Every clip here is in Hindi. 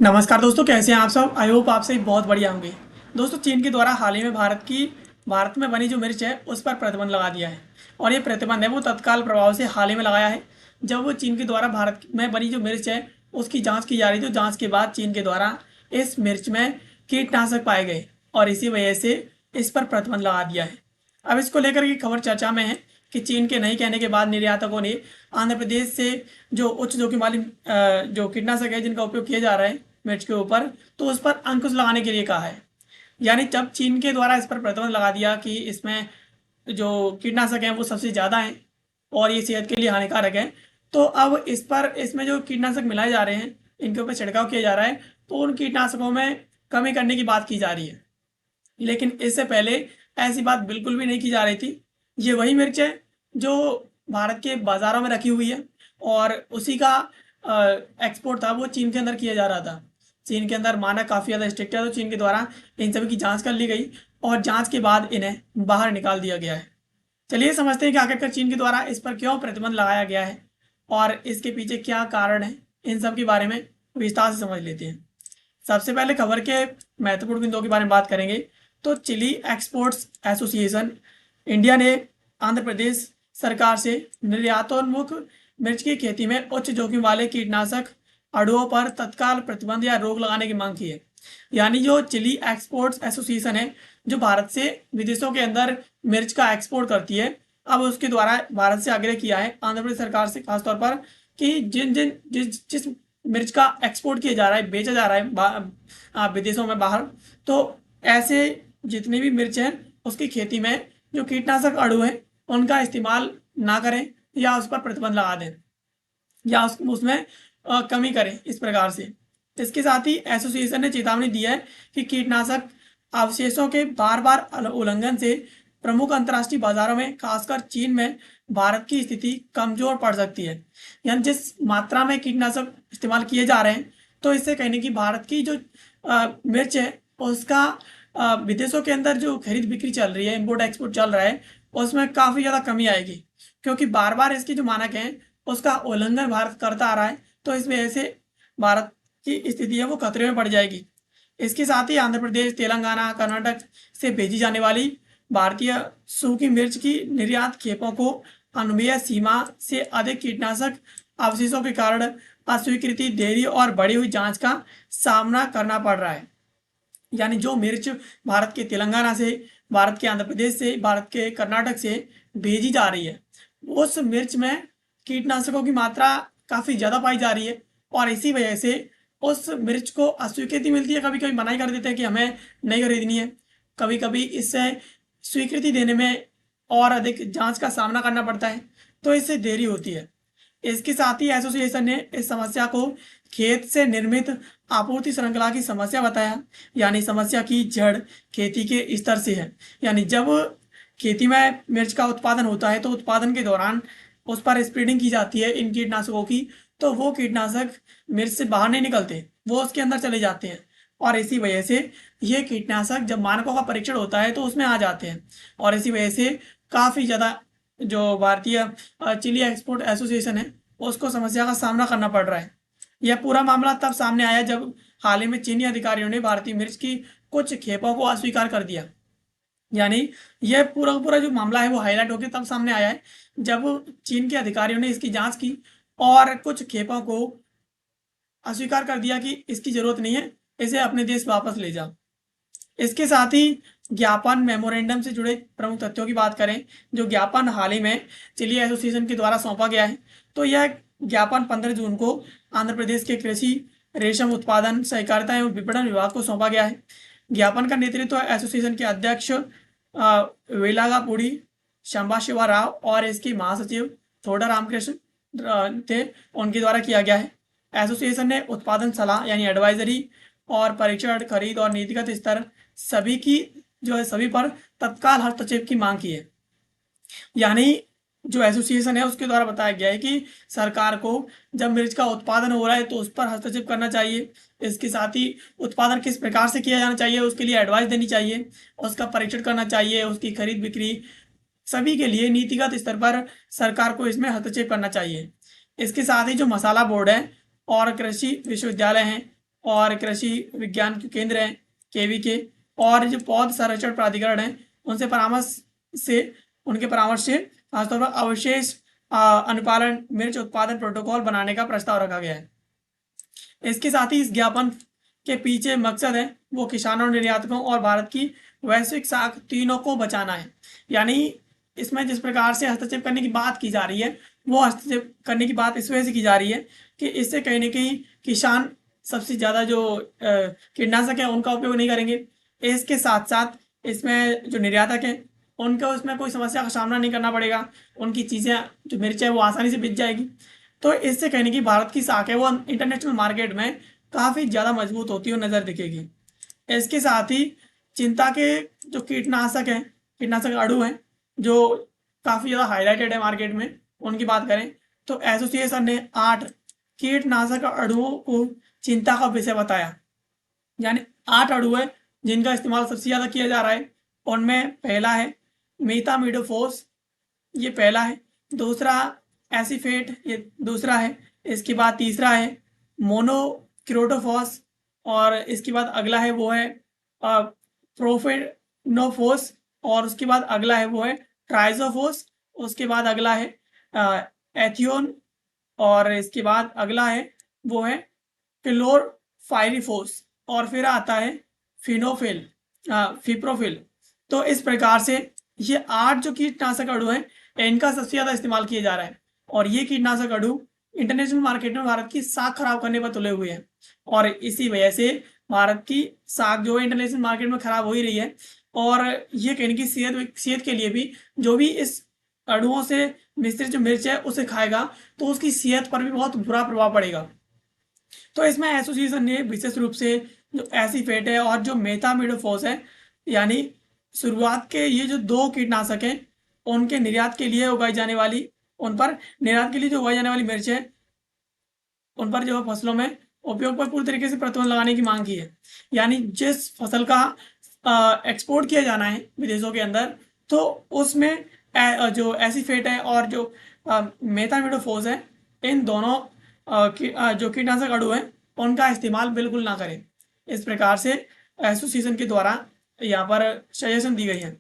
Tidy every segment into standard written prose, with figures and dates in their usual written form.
नमस्कार दोस्तों, कैसे हैं आप सब। आई होप आप सभी बहुत बढ़िया होंगे। दोस्तों, चीन के द्वारा हाल ही में भारत में बनी जो मिर्च है उस पर प्रतिबंध लगा दिया है। और ये प्रतिबंध है वो तत्काल प्रभाव से हाल ही में लगाया है। जब वो चीन के द्वारा भारत में बनी जो मिर्च है उसकी जांच की जा रही थी, तो जांच के बाद चीन के द्वारा इस मिर्च में कीटनाशक पाए गए और इसी वजह से इस पर प्रतिबंध लगा दिया है। अब इसको लेकर की खबर चर्चा में है कि चीन के नहीं कहने के बाद निर्यातकों ने आंध्र प्रदेश से जो उच्च जोखिम वाली जो कीटनाशक है जिनका उपयोग किया जा रहा है मिर्च के ऊपर, तो उस पर अंकुश लगाने के लिए कहा है। यानी जब चीन के द्वारा इस पर प्रतिबंध लगा दिया कि इसमें जो कीटनाशक हैं वो सबसे ज़्यादा हैं और ये सेहत के लिए हानिकारक है, तो अब इसमें जो कीटनाशक मिलाए जा रहे हैं, इनके ऊपर छिड़काव किया जा रहा है, तो उन कीटनाशकों में कमी करने की बात की जा रही है। लेकिन इससे पहले ऐसी बात बिल्कुल भी नहीं की जा रही थी। ये वही मिर्च है जो भारत के बाज़ारों में रखी हुई है और उसी का एक्सपोर्ट था वो चीन के अंदर किया जा रहा था। चीन के अंदर मानक काफ़ी ज़्यादा स्ट्रिक्ट है, तो चीन के द्वारा इन सभी की जांच कर ली गई और जांच के बाद इन्हें बाहर निकाल दिया गया है। चलिए समझते हैं कि आखिरकार चीन के द्वारा इस पर क्यों प्रतिबंध लगाया गया है और इसके पीछे क्या कारण है। इन सब के बारे में विस्तार से समझ लेते हैं। सबसे पहले खबर के महत्वपूर्ण बिंदुओं के बारे में बात करेंगे। तो चिली एक्सपोर्ट्स एसोसिएशन इंडिया ने आंध्र प्रदेश सरकार से निर्यातोन्मुख मिर्च की खेती में उच्च जोखिम वाले कीटनाशक अड़ुओं पर तत्काल प्रतिबंध या रोक लगाने की मांग की है। यानी जो चिली एक्सपोर्ट्स एसोसिएशन है जो भारत से विदेशों के अंदर मिर्च का एक्सपोर्ट करती है, अब उसके द्वारा भारत से आग्रह किया है आंध्र प्रदेश सरकार से खासतौर पर कि जिन जिन जिस जिस मिर्च का एक्सपोर्ट किया जा रहा है, बेचा जा रहा है विदेशों में बाहर, तो ऐसे जितनी भी मिर्च हैं उसकी खेती में जो कीटनाशक अणु हैं उनका इस्तेमाल ना करें या उस पर प्रतिबंध लगा दें या उसमें कमी करें इस प्रकार से। इसके साथ ही एसोसिएशन ने चेतावनी दी है कि कीटनाशक अवशेषों के बार बार उल्लंघन से प्रमुख अंतर्राष्ट्रीय बाजारों में खासकर चीन में भारत की स्थिति कमजोर पड़ सकती है। यानी जिस मात्रा में कीटनाशक इस्तेमाल किए जा रहे हैं, तो इससे कहने की भारत की जो मिर्च है उसका विदेशों के अंदर जो खरीद बिक्री चल रही है, इम्पोर्ट एक्सपोर्ट चल रहा है, उसमें काफ़ी ज़्यादा कमी आएगी। क्योंकि बार बार इसके जो मानक हैं उसका उल्लंघन भारत करता आ रहा है, तो इस वजह से भारत की स्थिति है वो खतरे में पड़ जाएगी। इसके साथ ही आंध्र प्रदेश, तेलंगाना, कर्नाटक से भेजी जाने वाली भारतीय सूखी मिर्च की निर्यात खेपों को अनुमेय सीमा से अधिक कीटनाशक अवशेषों के कारण अस्वीकृति, देरी और बढ़ी हुई जांच का सामना करना पड़ रहा है। यानी जो मिर्च भारत के तेलंगाना से, भारत के आंध्र प्रदेश से, भारत के कर्नाटक से भेजी जा रही है, उस मिर्च में कीटनाशकों की मात्रा काफ़ी ज़्यादा पाई जा रही है और इसी वजह से उस मिर्च को अस्वीकृति मिलती है। कभी कभी मनाही कर देते हैं कि हमें नहीं खरीदनी है। कभी कभी इससे स्वीकृति देने में और अधिक जांच का सामना करना पड़ता है, तो इससे देरी होती है। इसके साथ ही एसोसिएशन ने इस समस्या को खेत से निर्मित आपूर्ति श्रृंखला की समस्या बताया। यानी समस्या की जड़ खेती के स्तर से है। यानी जब खेती में मिर्च का उत्पादन होता है तो उत्पादन के दौरान उस पर स्प्रेडिंग की जाती है इन कीटनाशकों की, तो वो कीटनाशक मिर्च से बाहर नहीं निकलते, वो उसके अंदर चले जाते हैं और इसी वजह से ये कीटनाशक जब मानकों का परीक्षण होता है तो उसमें आ जाते हैं और इसी वजह से काफ़ी ज़्यादा जो भारतीय चिली एक्सपोर्ट एसोसिएशन है उसको समस्या का सामना करना पड़ रहा है। यह पूरा मामला तब सामने आया जब हाल ही में चीनी अधिकारियों ने भारतीय मिर्च की कुछ खेपों को अस्वीकार कर दिया। यानी यह पूरा का पूरा जो मामला है वो हाईलाइट होकर तब सामने आया है जब चीन के अधिकारियों ने इसकी जांच की और कुछ खेपों को अस्वीकार कर दिया कि इसकी जरूरत नहीं है, इसे अपने देश वापस ले जाओ। इसके साथ ही ज्ञापन मेमोरेंडम से जुड़े प्रमुख तथ्यों की बात करें। जो ज्ञापन हाल ही में चिली एसोसिएशन के द्वारा सौंपा गया है, तो यह ज्ञापन 15 जून को आंध्र प्रदेश के कृषि, रेशम उत्पादन, सहकारिता एवं विपणन विभाग को सौंपा गया है। ज्ञापन का नेतृत्व एसोसिएशन के अध्यक्ष वेलागापुड़ी शंबा शिवा राव और इसके महासचिव थोडा रामकृष्ण थे, उनके द्वारा किया गया है। एसोसिएशन ने उत्पादन सलाह यानी एडवाइजरी और परीक्षण, खरीद और नीतिगत स्तर सभी की जो है सभी पर तत्काल हस्तक्षेप की मांग की है। यानी जो एसोसिएशन है उसके द्वारा बताया गया है कि सरकार को जब मिर्च का उत्पादन हो रहा है तो उस पर हस्तक्षेप करना चाहिए। इसके साथ ही उत्पादन किस प्रकार से किया जाना चाहिए उसके लिए एडवाइस देनी चाहिए, उसका परीक्षण करना चाहिए, उसकी खरीद बिक्री सभी के लिए नीतिगत स्तर पर सरकार को इसमें हस्तक्षेप करना चाहिए। इसके साथ ही जो मसाला बोर्ड है और कृषि विश्वविद्यालय हैं और कृषि विज्ञान के केंद्र हैं केवी के, और जो पौध संरक्षण प्राधिकरण है उनसे परामर्श से उनके परामर्श से खासतौर पर अवशेष अनुपालन मिर्च उत्पादन प्रोटोकॉल बनाने का प्रस्ताव रखा गया है। इसके साथ ही इस ज्ञापन के पीछे मकसद है वो किसानों, निर्यातकों और भारत की वैश्विक साख तीनों को बचाना है। यानी इसमें जिस प्रकार से हस्तक्षेप करने की बात की जा रही है, वो हस्तक्षेप करने की बात इस वजह से की जा रही है कि इससे कहीं ना कहीं किसान सबसे ज़्यादा जो कीटनाशक है उनका उपयोग नहीं करेंगे। इसके साथ साथ इसमें जो निर्यातक हैं उनको उसमें कोई समस्या का सामना नहीं करना पड़ेगा, उनकी चीज़ें जो मिर्च है वो आसानी से बिक जाएगी। तो इससे कहने की भारत की साख है वो इंटरनेशनल मार्केट में काफ़ी ज़्यादा मजबूत होती हुई नज़र दिखेगी। इसके साथ ही चिंता के जो कीटनाशक हैं, कीटनाशक अणु हैं जो काफ़ी ज़्यादा हाईलाइटेड है मार्केट में, उनकी बात करें तो एसोसिएशन ने 8 कीटनाशक अणुओं को चिंता का विषय बताया। यानी 8 अणु है जिनका इस्तेमाल सबसे ज़्यादा किया जा रहा है। उनमें पहला है मीथामिडोफोस, ये पहला है। दूसरा एसीफेट, ये दूसरा है। इसके बाद तीसरा है मोनोक्रोटोफॉस, और इसके बाद अगला है वो है प्रोफेनोफोस, और उसके बाद अगला है वो है ट्राइजोफोस। उसके बाद अगला है एथियोन, और इसके बाद अगला है वो है क्लोरफाइरिफोस, और फिर आता है फिनोफिल फिप्रोफिल। तो इस प्रकार से ये 8 जो कीटनाशक अणु हैं इनका सबसे ज़्यादा इस्तेमाल किया जा रहा है, और ये कीटनाशक अणु इंटरनेशनल मार्केट में भारत की साख खराब करने पर तुले हुए हैं, और इसी वजह से भारत की साख जो है इंटरनेशनल मार्केट में खराब हो ही रही है। और ये कहने की सेहत के लिए भी, जो भी इस अणुओं से मिश्रित जो मिर्च है उसे खाएगा तो उसकी सेहत पर भी बहुत बुरा प्रभाव पड़ेगा। तो इसमें एसोसिएशन ने विशेष रूप से जो एसीफेट है और जो मेथामिडोफोस है, यानी शुरुआत के ये जो 2 कीटनाशक हैं उनके निर्यात के लिए उगाई जाने वाली उन पर निर्यात के लिए जो उगाई जाने वाली मिर्च है उन पर जो है फसलों में उपयोग पर पूरी तरीके से प्रतिबंध लगाने की मांग की है। यानी जिस फसल का एक्सपोर्ट किया जाना है विदेशों के अंदर, तो उसमें जो एसीफेट है और जो मेथामिडोफोस है, इन दोनों जो कीटनाशक अणु हैं उनका इस्तेमाल बिल्कुल ना करें। इस प्रकार से एसोसिएशन के द्वारा यहाँ पर सजेशन दी गई है।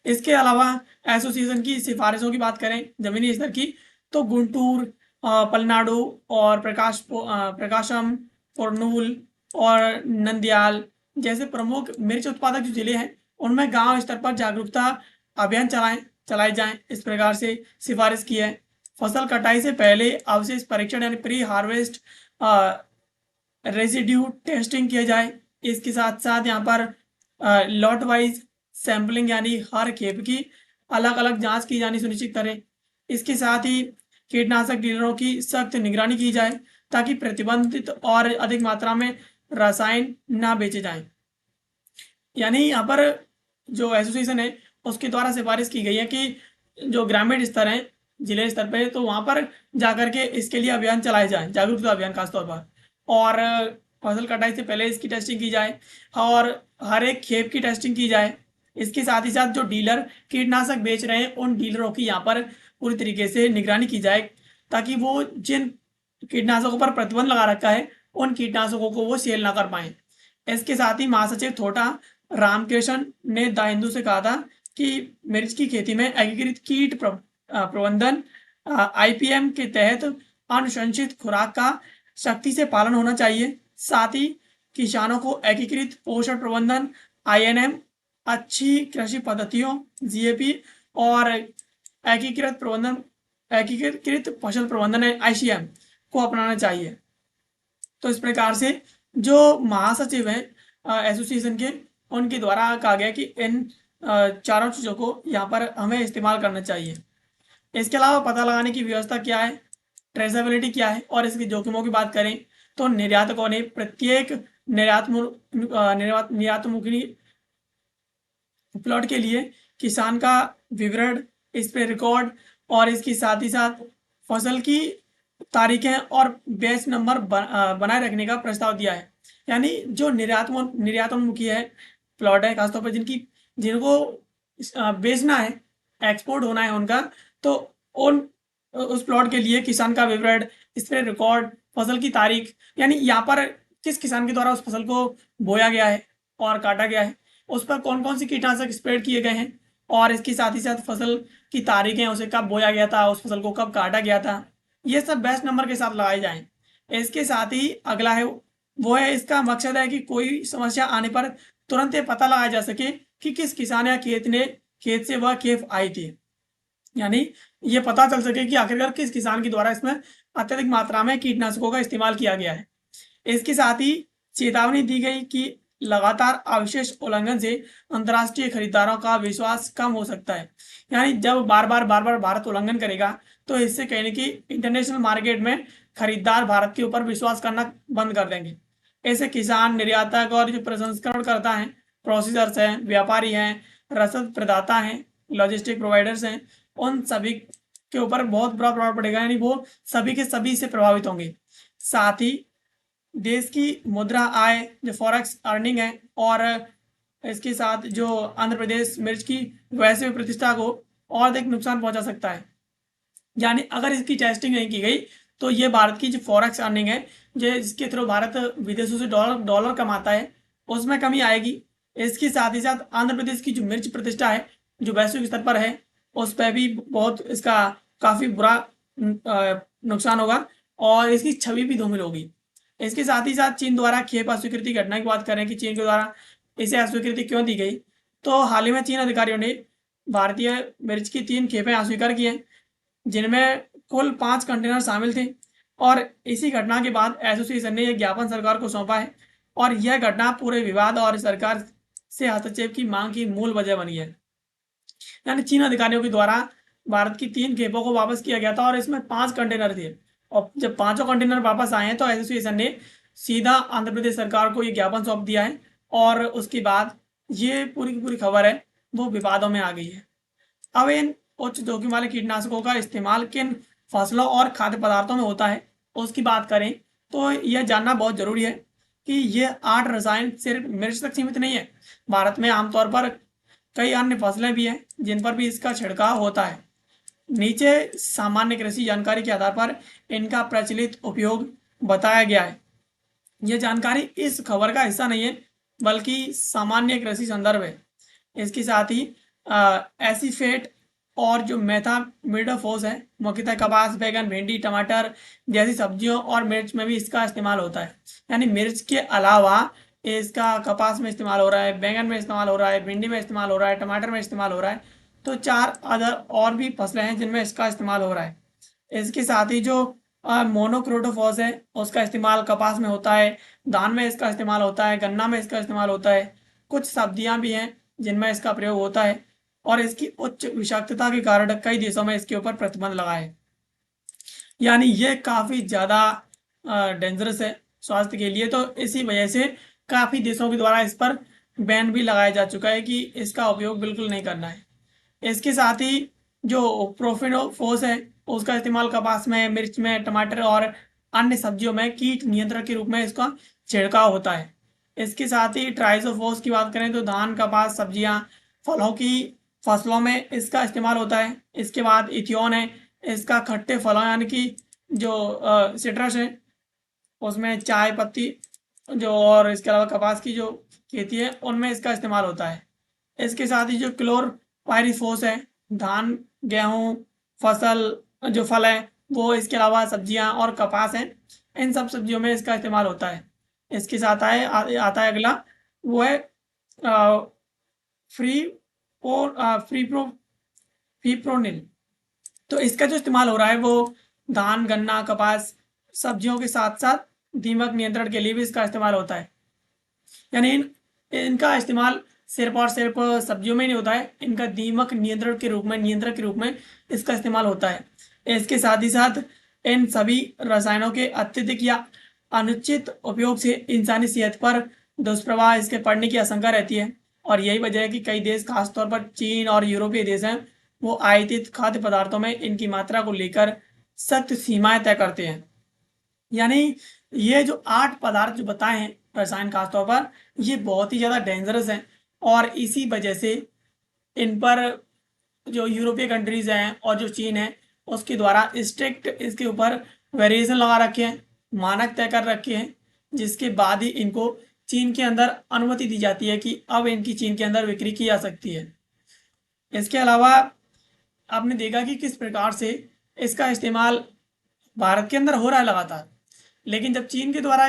इसके अलावा एसोसिएशन की सिफारिशों की बात करें जमीनी स्तर की, तो गुंटूर, पलनाडु और प्रकाशम, कुर्नूल और नंदयाल जैसे प्रमुख मिर्च उत्पादक जो जिले हैं उनमें गांव स्तर पर जागरूकता अभियान चलाए जाएं, इस प्रकार से सिफारिश की है। फसल कटाई से पहले अवशेष परीक्षण यानी प्री हार्वेस्ट रेसिड्यू टेस्टिंग किया जाए। इसके साथ साथ यहाँ पर लॉट वाइज सैम्पलिंग यानी हर खेप की अलग अलग जांच की जानी सुनिश्चित करें। इसके साथ ही कीटनाशक डीलरों की सख्त निगरानी की जाए ताकि प्रतिबंधित और अधिक मात्रा में रसायन ना बेचे जाएं। यानी यहाँ पर जो एसोसिएशन है उसके द्वारा सिफारिश की गई है कि जो ग्रामीण स्तर है, जिले स्तर पे, तो वहाँ पर जाकर के इसके लिए अभियान चलाए जाए, जागरूकता अभियान खासतौर पर, और फसल कटाई से पहले इसकी टेस्टिंग की जाए और हर एक खेप की टेस्टिंग की जाए। इसके साथ ही साथ जो डीलर कीटनाशक बेच रहे हैं उन डीलरों की यहाँ पर पूरी तरीके से निगरानी की जाए ताकि वो जिन कीटनाशकों पर प्रतिबंध लगा रखा है उन कीटनाशकों को वो सेल ना कर पाए। इसके साथ ही महासचिव थोटा रामकृष्ण ने द हिंदू से कहा था कि मिर्च की खेती में एकीकृत कीट प्रबंधन आईपीएम के तहत अनुशंसित खुराक का सख्ती से पालन होना चाहिए। साथ ही किसानों को एकीकृत पोषण प्रबंधन आईएनएम, अच्छी कृषि पद्धतियों जीएपी और एकीकृत फसल प्रबंधन आईसीएम को अपनाना चाहिए। तो इस प्रकार से जो महासचिव हैं एसोसिएशन के, उनके द्वारा कहा गया कि इन चारों चीज़ों को यहाँ पर हमें इस्तेमाल करना चाहिए। इसके अलावा पता लगाने की व्यवस्था क्या है, ट्रेसेबिलिटी क्या है, और इसके जोखिमों की बात करें तो निर्यातकों ने प्रत्येक निर्यातमुखी प्लॉट के लिए किसान का विवरण, इस पे रिकॉर्ड, और इसके साथ ही साथ फसल की तारीखें और बैच नंबर बनाए रखने का प्रस्ताव दिया है। यानी जो निर्यातोन्मुखी है प्लॉट है, खासतौर पर जिनको बेचना है, एक्सपोर्ट होना है उनका, तो उस प्लॉट के लिए किसान का विवरण, इस पे रिकॉर्ड, फसल की तारीख, यानी यहाँ पर किस किसान के द्वारा उस फसल को बोया गया है और काटा गया है, उस पर कौन कौन सी कीटनाशक स्प्रेड किए गए हैं, और इसके साथ ही साथ फसल की तारीखें, उसे कब बोया गया था, उस फसल को कब काटा गया था, ये सब बेस्ट नंबर के साथ लगाए जाएं। इसके साथ ही अगला है वो है, इसका मकसद है कि कोई समस्या आने पर तुरंत ये पता लगाया जा सके कि किस किसान या खेत से वह खेप आई थी। यानी ये पता चल सके कि आखिरकार किस किसान के द्वारा इसमें अत्यधिक मात्रा में कीटनाशकों का इस्तेमाल किया गया है। इसके साथ ही चेतावनी दी गई कि लगातार अवशेष उल्लंघन से अंतर्राष्ट्रीय खरीदारों का विश्वास कम हो सकता है। यानी जब बार बार भारत उल्लंघन करेगा तो इससे कहीं ना कहीं इंटरनेशनल मार्केट में खरीदार भारत के ऊपर विश्वास करना बंद कर देंगे। ऐसे किसान, निर्यातक और जो प्रसंस्करण करता है, प्रोसेसर्स हैं, व्यापारी हैं, रसद प्रदाता हैं, लॉजिस्टिक प्रोवाइडर्स हैं, उन सभी के ऊपर बहुत बुरा प्रभाव पड़ेगा। यानी वो सभी के सभी से प्रभावित होंगे। साथ ही देश की मुद्रा आय, जो फॉरेक्स अर्निंग है, और इसके साथ जो आंध्र प्रदेश मिर्च की वैश्विक प्रतिष्ठा को और अधिक नुकसान पहुंचा सकता है। यानी अगर इसकी टेस्टिंग नहीं की गई तो ये भारत की जो फॉरेक्स अर्निंग है, जो जिसके थ्रू भारत विदेशों से डॉलर डॉलर कमाता है, उसमें कमी आएगी। इसके साथ ही साथ आंध्र प्रदेश की जो मिर्च प्रतिष्ठा है, जो वैश्विक स्तर पर है, उस पर भी बहुत इसका काफ़ी बुरा नुकसान होगा और इसकी छवि भी धूमिल होगी। इसके साथ ही साथ चीन द्वारा खेप अस्वीकृति घटना की बात करें कि चीन के द्वारा इसे अस्वीकृति क्यों दी गई, तो हाल ही में चीन अधिकारियों ने भारतीय मिर्च की 3 खेपें अस्वीकार की हैं, जिनमें कुल 5 कंटेनर शामिल थे। और इसी घटना के बाद एसोसिएशन ने यह ज्ञापन सरकार को सौंपा है और यह घटना पूरे विवाद और सरकार से हस्तक्षेप की मांग की मूल वजह बनी है। यानी चीन अधिकारियों के द्वारा भारत की 3 खेपों को वापस किया गया था और इसमें 5 कंटेनर थे, और जब पांचों कंटेनर वापस आए हैं तो एसोसिएशन ने सीधा आंध्र प्रदेश सरकार को ये ज्ञापन सौंप दिया है और उसके बाद ये पूरी की पूरी खबर है वो विवादों में आ गई है। अब इन उच्च जोखिम वाले कीटनाशकों का इस्तेमाल किन फसलों और खाद्य पदार्थों में होता है उसकी बात करें तो यह जानना बहुत जरूरी है कि ये 8 रसायन सिर्फ मिर्च तक सीमित नहीं है। भारत में आमतौर पर कई अन्य फसलें भी हैं जिन पर भी इसका छिड़काव होता है। नीचे सामान्य कृषि जानकारी के आधार पर इनका प्रचलित उपयोग बताया गया है। यह जानकारी इस खबर का हिस्सा नहीं है बल्कि सामान्य कृषि संदर्भ है। इसके साथ ही एसीफेट और जो मेथामिडोफोस है, मुख्यतः कपास, बैगन, भिंडी, टमाटर जैसी सब्जियों और मिर्च में भी इसका इस्तेमाल होता है। यानी मिर्च के अलावा इसका कपास में इस्तेमाल हो रहा है, बैगन में इस्तेमाल हो रहा है, भिंडी में इस्तेमाल हो रहा है, टमाटर में इस्तेमाल हो रहा है। तो 4 अदर और भी फसलें हैं जिनमें इसका इस्तेमाल हो रहा है। इसके साथ ही जो मोनोक्रोटोफॉस है उसका इस्तेमाल कपास में होता है, धान में इसका इस्तेमाल होता है, गन्ना में इसका इस्तेमाल होता है। कुछ सब्जियां भी हैं जिनमें इसका प्रयोग होता है और इसकी उच्च विषाक्तता के कारण कई देशों में इसके ऊपर प्रतिबंध लगा है। यानी ये काफ़ी ज़्यादा डेंजरस है स्वास्थ्य के लिए, तो इसी वजह से काफ़ी देशों के द्वारा इस पर बैन भी लगाया जा चुका है कि इसका उपयोग बिल्कुल नहीं करना है। इसके साथ ही जो प्रोफिनोफोस है उसका इस्तेमाल कपास में, मिर्च में, टमाटर और अन्य सब्जियों में कीट नियंत्रण के रूप में इसका छिड़काव होता है। इसके साथ ही ट्राइसोफोस की बात करें तो धान, कपास, सब्जियां, फलों की फसलों में इसका इस्तेमाल होता है। इसके बाद इथियोन है, इसका खट्टे फलों यानी कि जो सिट्रस है उसमें चाय पत्ती जो, और इसके अलावा कपास की जो खेती है उनमें इसका इस्तेमाल होता है। इसके साथ ही जो क्लोरपाइरिफोस है, धान, गेहूं, फसल जो फल है वो, इसके अलावा सब्जियां और कपास हैं, इन सब सब्जियों में इसका इस्तेमाल होता है। इसके साथ आता है अगला, वो है फ्री और फ्री प्रो फीप्रोनिल। तो इसका जो इस्तेमाल हो रहा है वो धान, गन्ना, कपास, सब्जियों के साथ साथ दीमक नियंत्रण के लिए भी इसका इस्तेमाल होता है। यानी इनका इस्तेमाल सिर्फ और सिर्फ सब्जियों में नहीं होता है, इनका दीमक नियंत्रण के रूप में इसका इस्तेमाल होता है। इसके साथ ही साथ इन सभी रसायनों के अत्यधिक या अनुचित उपयोग से इंसानी सेहत पर दुष्प्रभाव इसके पड़ने की आशंका रहती है और यही वजह है कि कई देश, खासतौर पर चीन और यूरोपीय देश हैं, वो आयातित खाद्य पदार्थों में इनकी मात्रा को लेकर सख्त सीमाएं तय करते हैं। यानी ये जो 8 पदार्थ जो बताए हैं रसायन खासतौर पर, ये बहुत ही ज़्यादा डेंजरस हैं और इसी वजह से इन पर जो यूरोपीय कंट्रीज हैं और जो चीन है उसके द्वारा स्ट्रिक्ट इसके ऊपर वेरिएशन लगा रखे हैं, मानक तय कर रखे हैं जिसके बाद ही इनको चीन के अंदर अनुमति दी जाती है कि अब इनकी चीन के अंदर बिक्री की जा सकती है। इसके अलावा आपने देखा कि किस प्रकार से इसका इस्तेमाल भारत के अंदर हो रहा है लगातार, लेकिन जब चीन के द्वारा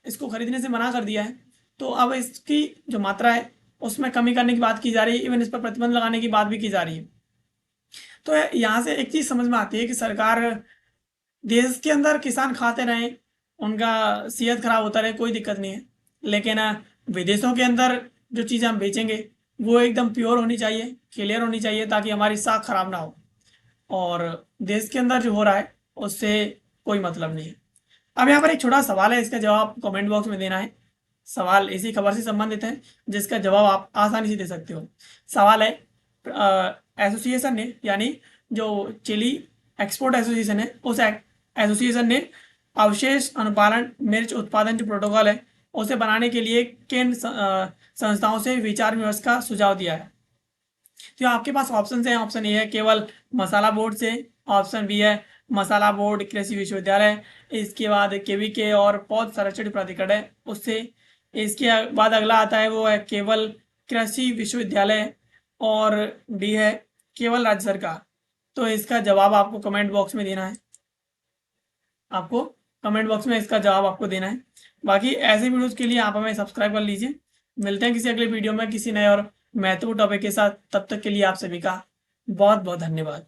इसको खरीदने से मना कर दिया है, तो अब इसकी जो मात्रा है उसमें कमी करने की बात की जा रही है, इवन इस पर प्रतिबंध लगाने की बात भी की जा रही है। तो यहाँ से एक चीज़ समझ में आती है कि सरकार देश के अंदर किसान खाते रहें, उनका सेहत खराब होता रहे, कोई दिक्कत नहीं है, लेकिन विदेशों के अंदर जो चीज़ें हम बेचेंगे वो एकदम प्योर होनी चाहिए, क्लियर होनी चाहिए, ताकि हमारी साख खराब ना हो और देश के अंदर जो हो रहा है उससे कोई मतलब नहीं है। अब यहाँ पर एक छोटा सवाल है, इसका जवाब कमेंट बॉक्स में देना है। सवाल इसी खबर से संबंधित है जिसका जवाब आप आसानी से दे सकते हो। सवाल है, एसोसिएशन ने, यानी जो चिली एक्सपोर्ट एसोसिएशन है, उस एसोसिएशन ने अवशेष अनुपालन मिर्च उत्पादन जो प्रोटोकॉल है उसे बनाने के लिए किन संस्थाओं से विचार विमर्श का सुझाव दिया है। तो आपके पास ऑप्शन है, ऑप्शन ए है केवल मसाला बोर्ड से, ऑप्शन बी है मसाला बोर्ड कृषि विश्वविद्यालय, इसके बाद केवीके और पौध संरक्षण प्राधिकरण है उससे, इसके बाद अगला आता है वो है केवल कृषि विश्वविद्यालय, और डी है केवल राज्य सरकार। तो इसका जवाब आपको कमेंट बॉक्स में देना है, आपको कमेंट बॉक्स में इसका जवाब आपको देना है। बाकी ऐसे वीडियोज़ के लिए आप हमें सब्सक्राइब कर लीजिए। मिलते हैं किसी अगले वीडियो में किसी नए और महत्वपूर्ण टॉपिक के साथ। तब तक के लिए आप सभी का बहुत बहुत धन्यवाद।